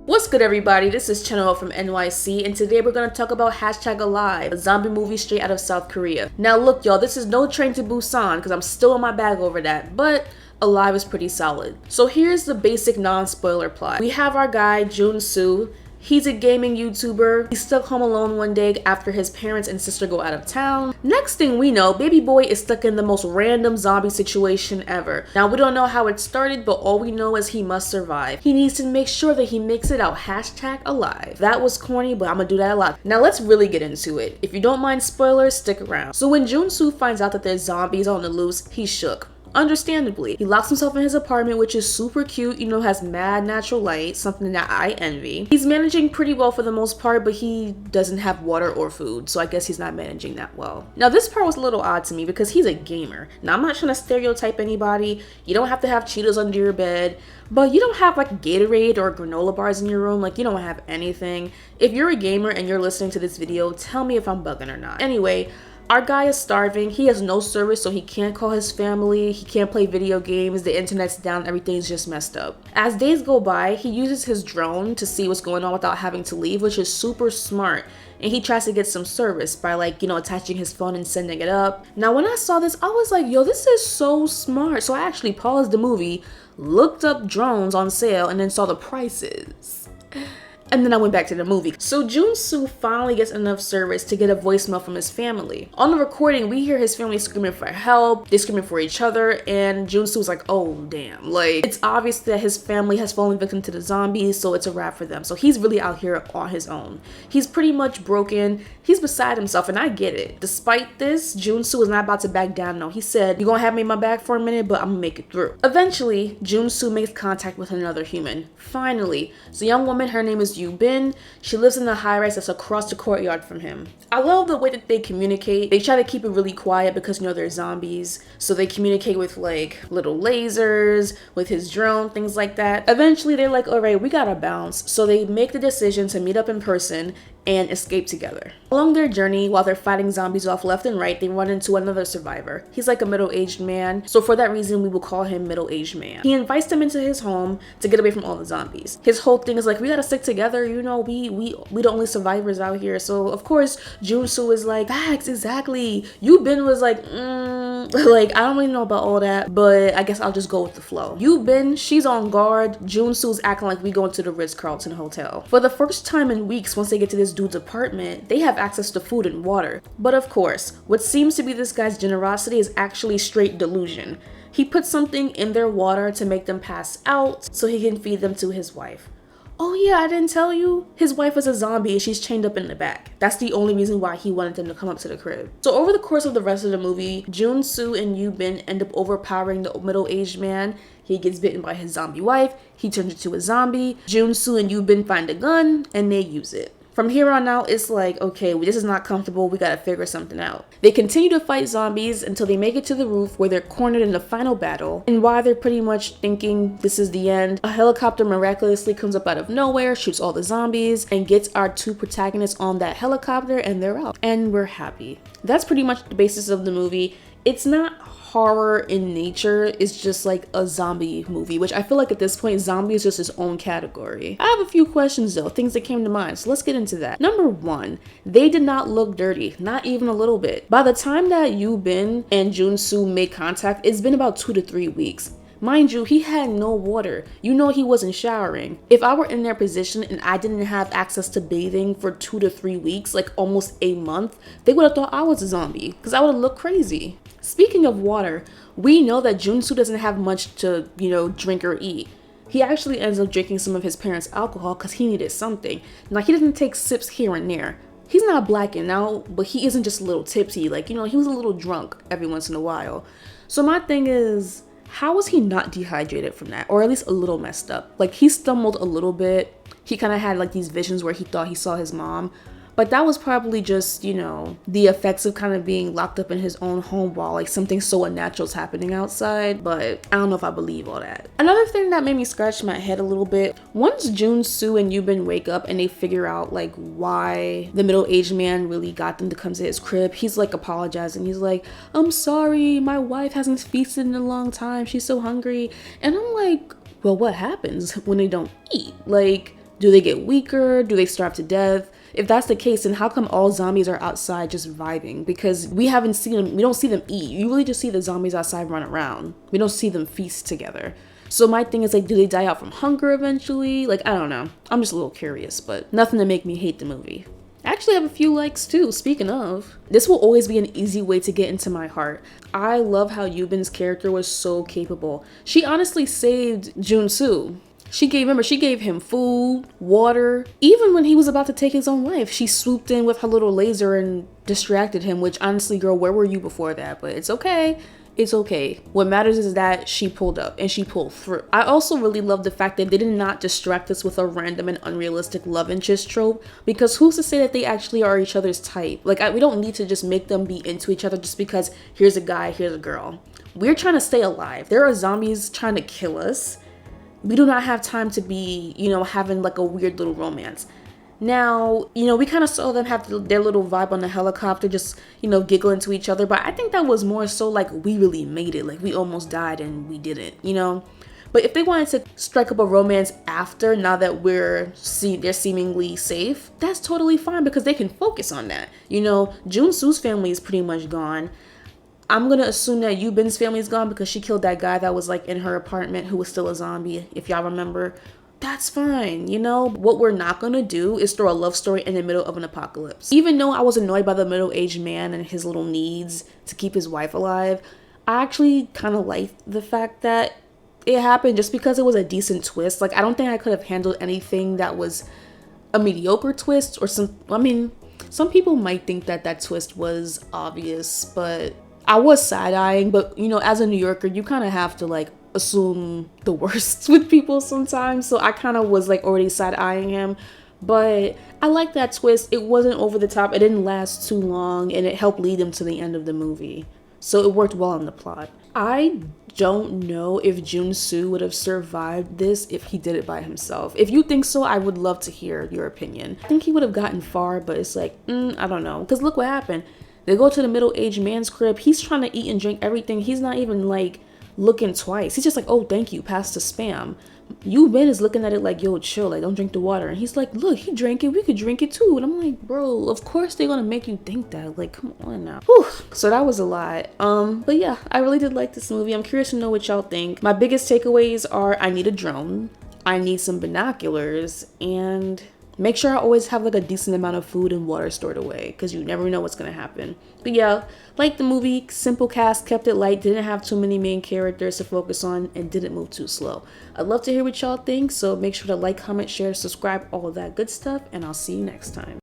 What's good, everybody? This is Channel from NYC, and today we're going to talk about #Alive, a zombie movie straight out of South Korea. Now look, y'all, this is no Train to Busan because I'm still in my bag over that, but Alive is pretty solid. So here's the basic non-spoiler plot. We have our guy, Jun-soo. He's a gaming YouTuber. He's stuck home alone one day after his parents and sister go out of town. Next thing we know, baby boy is stuck in the most random zombie situation ever. Now, we don't know how it started, but all we know is he must survive. He needs to make sure that he makes it out #alive. That was corny, but I'm gonna do that a lot. Now, let's really get into it. If you don't mind spoilers, stick around. So when Jun-soo finds out that there's zombies on the loose, he's shook. Understandably, he locks himself in his apartment, which is super cute, has mad natural light, something that I envy. He's managing pretty well for the most part, but he doesn't have water or food, so I guess he's not managing that well. Now, this part was a little odd to me because he's a gamer. Now, I'm not trying to stereotype anybody. You don't have to have Cheetos under your bed, but you don't have like Gatorade or granola bars in your room. Like, you don't have anything. If you're a gamer and you're listening to this video, tell me if I'm bugging or not. Anyway, our guy is starving. He has no service, so he can't call his family. He can't play video games. The internet's down. Everything's just messed up. As days go by, he uses his drone to see what's going on without having to leave, which is super smart. And he tries to get some service by attaching his phone and sending it up. Now, when I saw this, I was like, yo, this is so smart. So I actually paused the movie, looked up drones on sale, and then saw the prices. And then I went back to the movie. So Jun-soo finally gets enough service to get a voicemail from his family. On the recording, we hear his family screaming for help. They're screaming for each other, and Jun-soo's like, oh damn. Like, it's obvious that his family has fallen victim to the zombies, so it's a wrap for them. So he's really out here on his own. He's pretty much broken. He's beside himself, and I get it. Despite this, Jun-soo is not about to back down. No, he said, you're gonna have me in my bag for a minute, but I'm gonna make it through. Eventually, Jun-soo makes contact with another human. Finally. It's a young woman. Her name is Bin. She lives in the high-rise that's across the courtyard from him. I love the way that they communicate. They try to keep it really quiet because they're zombies, so they communicate with like little lasers, with his drone, things like that. Eventually they're like, all right, we gotta bounce. So they make the decision to meet up in person and escape together. Along their journey, while they're fighting zombies off left and right, they run into another survivor. He's like a middle-aged man, so for that reason, we will call him Middle-Aged Man. He invites them into his home to get away from all the zombies. His whole thing is like, we gotta stick together, we the only survivors out here. So of course, Jun-soo is like, facts, exactly. Bin was like, like, I don't really know about all that, but I guess I'll just go with the flow. Bin, she's on guard. Jun-soo's acting like we go into the Ritz-Carlton hotel. For the first time in weeks, once they get to this dude's apartment, they have access to food and water. But of course, what seems to be this guy's generosity is actually straight delusion. He puts something in their water to make them pass out so he can feed them to his wife. Oh yeah, I didn't tell you. His wife is a zombie and she's chained up in the back. That's the only reason why he wanted them to come up to the crib. So over the course of the rest of the movie, Jun-soo and Bin end up overpowering the middle-aged man. He gets bitten by his zombie wife. He turns into a zombie. Jun-soo and Bin find a gun and they use it. From here on out, it's like, okay, this is not comfortable. We gotta figure something out. They continue to fight zombies until they make it to the roof where they're cornered in the final battle. And while they're pretty much thinking this is the end, a helicopter miraculously comes up out of nowhere, shoots all the zombies, and gets our two protagonists on that helicopter, and they're out. And we're happy. That's pretty much the basis of the movie. It's not horror in nature, it's just like a zombie movie, which I feel like at this point, zombie is just its own category. I have a few questions though, things that came to mind, so let's get into that. Number one, they did not look dirty, not even a little bit. By the time that Bin and Jun-soo made contact, it's been about 2 to 3 weeks. Mind you, he had no water. He wasn't showering. If I were in their position and I didn't have access to bathing for 2 to 3 weeks, like almost a month, they would have thought I was a zombie because I would have looked crazy. Speaking of water, we know that Jun-soo doesn't have much to, drink or eat. He actually ends up drinking some of his parents' alcohol because he needed something. Now, he doesn't take sips here and there. He's not blacking out, but he isn't just a little tipsy. Like, he was a little drunk every once in a while. So my thing is, how was he not dehydrated from that? Or at least a little messed up? Like, he stumbled a little bit. He kind of had like these visions where he thought he saw his mom. But that was probably just, the effects of kind of being locked up in his own home while like something so unnatural is happening outside. But I don't know if I believe all that. Another thing that made me scratch my head a little bit, once Jun-soo and Bin wake up and they figure out like why the middle-aged man really got them to come to his crib, he's like apologizing. He's like, I'm sorry, my wife hasn't feasted in a long time. She's so hungry. And I'm like, well, what happens when they don't eat? Like, Do they get weaker? Do they starve to death? If that's the case, then how come all zombies are outside just vibing? Because we haven't seen them, we don't see them eat. You really just see the zombies outside run around. We don't see them feast together. So my thing is like, do they die out from hunger eventually? Like, I don't know. I'm just a little curious, but nothing to make me hate the movie. I actually have a few likes too, speaking of. This will always be an easy way to get into my heart. I love how Yubin's character was so capable. She honestly saved Junsu. She gave him food, water. Even when he was about to take his own life, she swooped in with her little laser and distracted him, which honestly, girl, where were you before that? But it's okay. It's okay. What matters is that she pulled up and she pulled through. I also really love the fact that they did not distract us with a random and unrealistic love interest trope, because who's to say that they actually are each other's type? Like, we don't need to just make them be into each other just because here's a guy, here's a girl. We're trying to stay alive. There are zombies trying to kill us. We do not have time to be, having like a weird little romance. Now, we kind of saw them have their little vibe on the helicopter, just, giggling to each other. But I think that was more so like we really made it. Like we almost died and we didn't, But if they wanted to strike up a romance after, now that they're seemingly safe, that's totally fine because they can focus on that. Junsu's family is pretty much gone. I'm going to assume that Yubin's family is gone because she killed that guy that was like in her apartment who was still a zombie, if y'all remember. That's fine, What we're not going to do is throw a love story in the middle of an apocalypse. Even though I was annoyed by the middle-aged man and his little needs to keep his wife alive, I actually kind of liked the fact that it happened just because it was a decent twist. Like, I don't think I could have handled anything that was a mediocre twist or some people might think that twist was obvious, but I was side-eyeing. But, as a New Yorker, you kind of have to, like, assume the worst with people sometimes. So I kind of was, like, already side-eyeing him. But I like that twist. It wasn't over the top. It didn't last too long. And it helped lead them to the end of the movie. So it worked well in the plot. I don't know if Junsu would have survived this if he did it by himself. If you think so, I would love to hear your opinion. I think he would have gotten far, but it's like, I don't know. Because look what happened. They go to the middle-aged man's crib. He's trying to eat and drink everything. He's not even, like, looking twice. He's just like, oh, thank you, pass the spam. Yubin is looking at it like, yo, chill, like, don't drink the water. And he's like, look, he drank it, we could drink it too. And I'm like, bro, of course they're gonna make you think that. Like, come on now. Whew. So that was a lot. But yeah, I really did like this movie. I'm curious to know what y'all think. My biggest takeaways are I need a drone, I need some binoculars, and make sure I always have like a decent amount of food and water stored away, because you never know what's gonna happen. But yeah, like the movie, simple cast, kept it light, didn't have too many main characters to focus on, and didn't move too slow. I'd love to hear what y'all think, so make sure to like, comment, share, subscribe, all of that good stuff, and I'll see you next time.